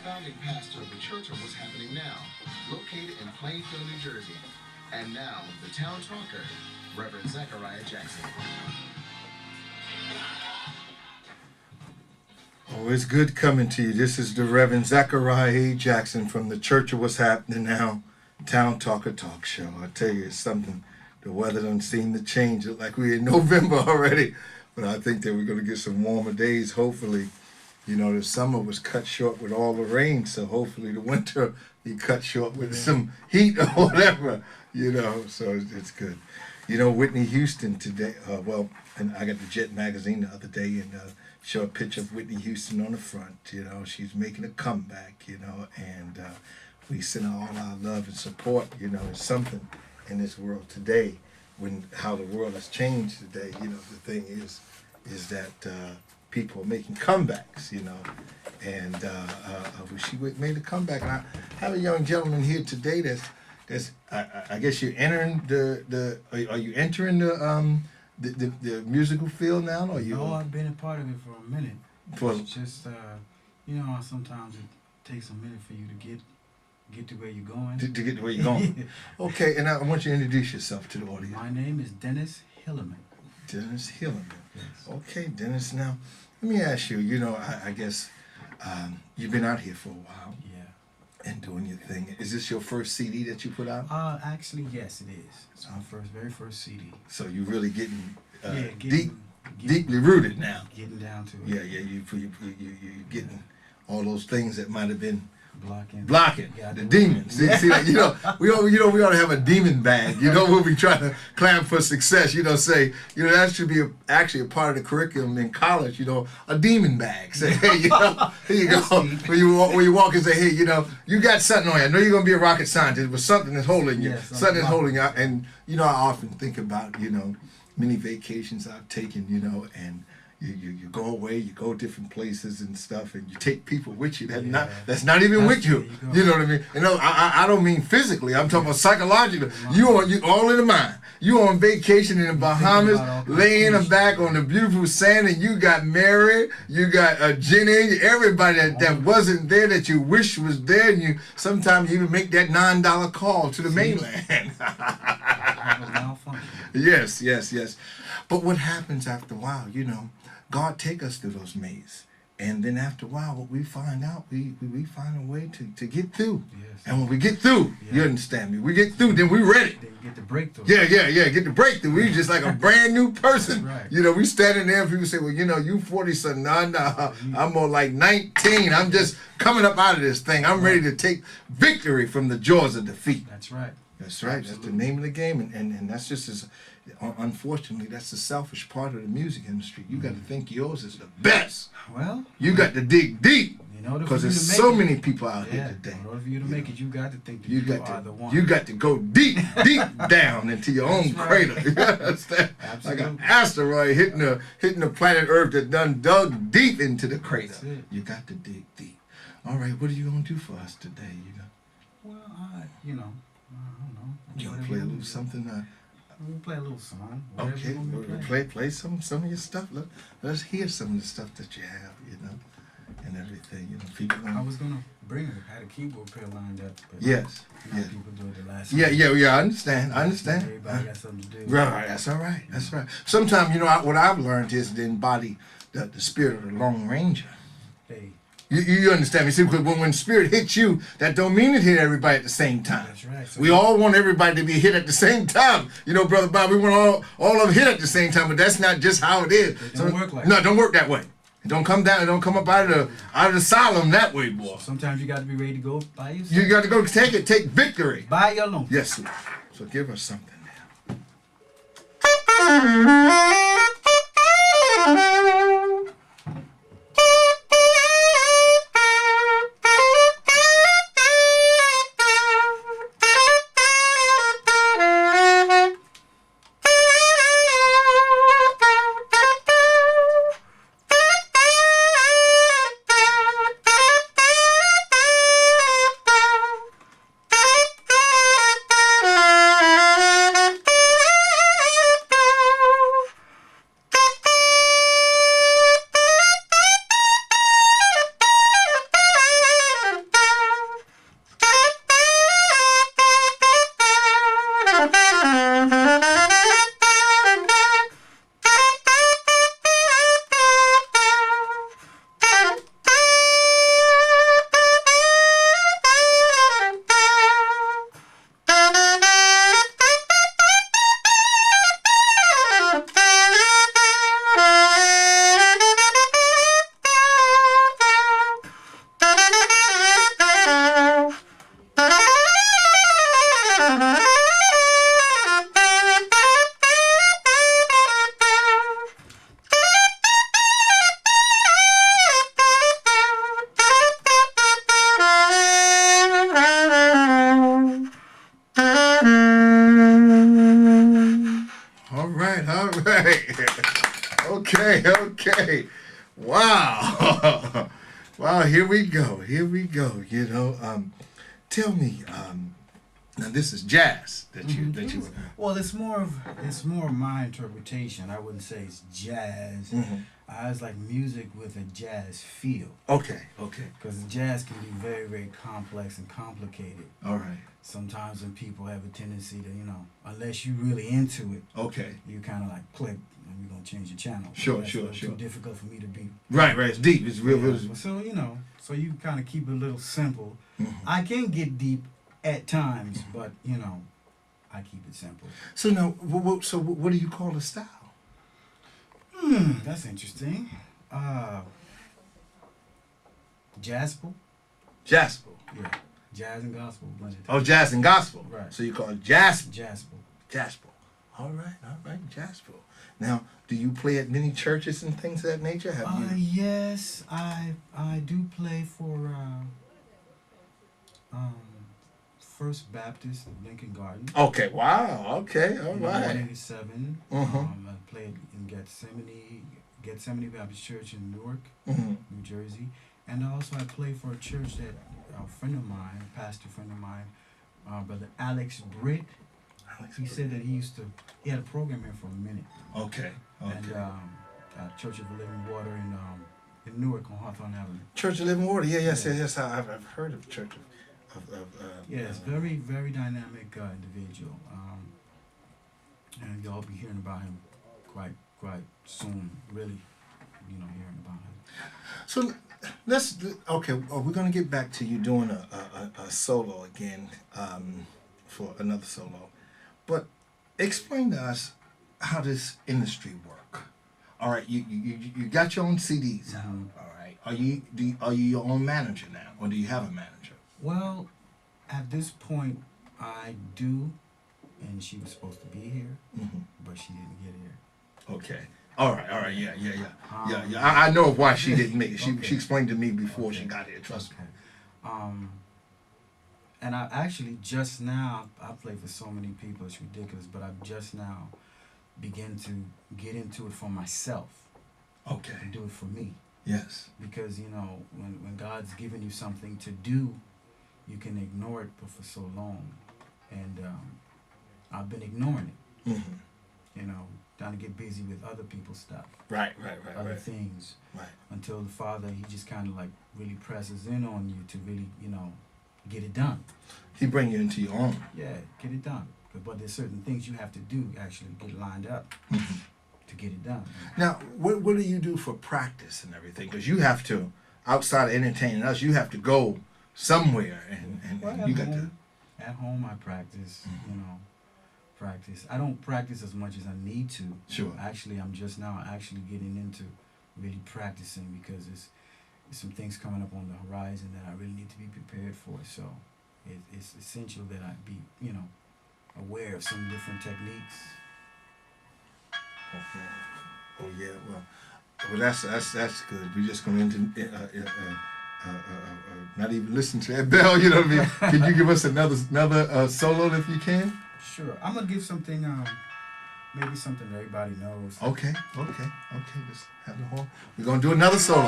founding pastor of the Church of What's Happening Now, located in Plainfield, New Jersey. And now, the town talker, Reverend Zechariah Jackson. Oh, it's good coming to you. This is the Reverend Zechariah Jackson from the Church of What's Happening Now, Town Talker Talk Show. I tell you, it's something. The weather doesn't seem to change. It like we're in November already. But I think that we're going to get some warmer days, hopefully. You know, the summer was cut short with all the rain, so hopefully the winter be cut short with some heat or whatever, you know, so it's good. You know, Whitney Houston today, and I got the Jet magazine the other day and show a picture of Whitney Houston on the front, you know, she's making a comeback, you know, and we send her all our love and support, you know, it's something in this world today, when how the world has changed today, you know, the thing is that people are making comebacks, you know, and she made a comeback. And I have a young gentleman here today that's I guess you're entering are you entering the musical field now, or you? No, I've been a part of it for a minute. It's just you know, sometimes it takes a minute for you to get to where you're going. To get to where you're going. Okay, and I want you to introduce yourself to the audience. My name is Dennis Hilliman. Dennis Hilliman. Yes. Okay, Dennis. Now, let me ask you. You know, I guess you've been out here for a while. Yeah. And doing your thing. Is this your first CD that you put out? Actually, yes, it is. It's my very first CD. So you're really getting, getting deeply rooted now. Getting down to it. Yeah, you're getting all those things that might have been blocking the demons. See that, you know, we ought to have a demon bag, you know, when we try to climb for success, you know, say, you know, that should be actually a part of the curriculum in college, you know, a demon bag. Say, hey, you know, here you go. When you walk and say, hey, you know, you got something on you. I know you're going to be a rocket scientist, but something is holding you. Yes, something is holding you. And, you know, I often think about, you know, many vacations I've taken, you know, and you go away, you go different places and stuff, and you take people with you that's not even with you. You know what I mean? You know, I don't mean physically. I'm talking about psychologically. You all in the mind. You on vacation in the Bahamas, laying back on the beautiful sand, and you got Mary, you got Jenny, everybody that wasn't there that you wish was there, and you sometimes you even make that $9 call to the mainland. Yes. But what happens after a while, you know? God take us through those mazes. And then after a while, what we find out, we find a way to get through. Yes. And when we get through, you understand me, we get through, then we ready. Then you get the breakthrough. Yeah, get the breakthrough. We just like a brand new person. Right. You know, we standing there and people say, well, you know, you 40-something. No, I'm more like 19. I'm just coming up out of this thing. I'm ready to take victory from the jaws of defeat. That's right. That's right. Absolutely. That's the name of the game. And that's just as... Unfortunately, that's the selfish part of the music industry. You got to think yours is the best. Well, you got to dig deep. Because there's so many people out here today. In order for you to make it, you got to think that you are the one. You got to go deep down into your own crater. You understand? Absolutely. Like an asteroid hitting the planet Earth that done dug deep into the crater. That's it. You got to dig deep. All right, what are you gonna do for us today? You know. Well, I don't know. You gonna play a little something? We'll play a little song. Okay, we'll play some of your stuff. Let's hear some of the stuff that you have, you know, and everything. You know, people. I was gonna bring it. I had a keyboard player lined up. But yes. People do it the last. Yeah. I understand. Everybody got something to do. Right. That's all right. That's right. Sometimes, you know, what I've learned is to embody the spirit of the Lone Ranger. Hey. You understand me? See, because when spirit hits you, that don't mean it hit everybody at the same time. That's right. So we all want everybody to be hit at the same time. You know, Brother Bob, we want all of them hit at the same time, but that's not just how it is. It don't work like no, that. It don't work that way. It don't come down. It don't come up out of the asylum that way, boy. Sometimes you got to be ready to go by yourself. You got to go take victory. By your own. Yes, sir. So give us something now. here we go. You know, tell me. Now this is jazz that you. Well, it's more of my interpretation. I wouldn't say it's jazz. It's like music with a jazz feel. Okay. Because jazz can be very, very complex and complicated. All right. Sometimes when people have a tendency to, unless you're really into it, okay, you kind of like click and you're gonna change the channel. Sure. Too difficult for me to be. Right. It's deep. It's real. Yeah. So you kind of keep it a little simple. I can get deep at times, but I keep it simple. So now, what do you call the style? That's interesting. Jazzple. Jazzple. Yeah. Jazz and gospel. Oh, jazz and gospel. Right. So you call it jazz. Jazzple. All right, jazzple. Now, do you play at many churches and things of that nature? Have you? Yes, I do play for First Baptist of Lincoln Garden. Okay. Wow. Okay. All in right. 187. I played in Gethsemane Baptist Church in Newark, New Jersey, and also I played for a church that a friend of mine, a pastor friend of mine, Brother Alex Britt. He said that he had a program here for a minute. Okay. And Church of the Living Water in Newark on Hawthorne Avenue. Church of Living Water. Yes. I've heard of Church of. Yes, very, very dynamic individual. And y'all be hearing about him quite soon. Really, hearing about him. So we're gonna get back to you doing a solo again, for another solo, but explain to us how this industry work. All right, you got your own CDs out. All right, are you your own manager now, or do you have a manager? Well, at this point, I do, and she was supposed to be here, but she didn't get here. Okay. All right. Yeah. I know why she didn't make it. She explained to me before she got here. Trust me. And I actually just now, I play for so many people, it's ridiculous, but I've just now begun to get into it for myself. Okay. And do it for me. Yes. Because, when God's given you something to do, you can ignore it for so long. And I've been ignoring it. Trying to get busy with other people's stuff. Right. Other things. Right. Until the Father, he just kind of like really presses in on you to really, get it done. He bring you into your own. Yeah, get it done. But there's certain things you have to do, actually get lined up to get it done. Now, what do you do for practice and everything? Because you have to, outside of entertaining us, you have to go somewhere and you got to. At home, I practice, practice. I don't practice as much as I need to. Sure. Actually, I'm just now actually getting into really practicing because there's some things coming up on the horizon that I really need to be prepared for. So it's essential that I be, aware of some different techniques. Okay. Oh yeah. Well, that's good. We're just going to not even listen to that bell. You know what I mean? Can you give us another solo if you can? Sure. I'm gonna give something. Maybe something everybody knows. Okay. Let's have the horn. We're gonna do another solo.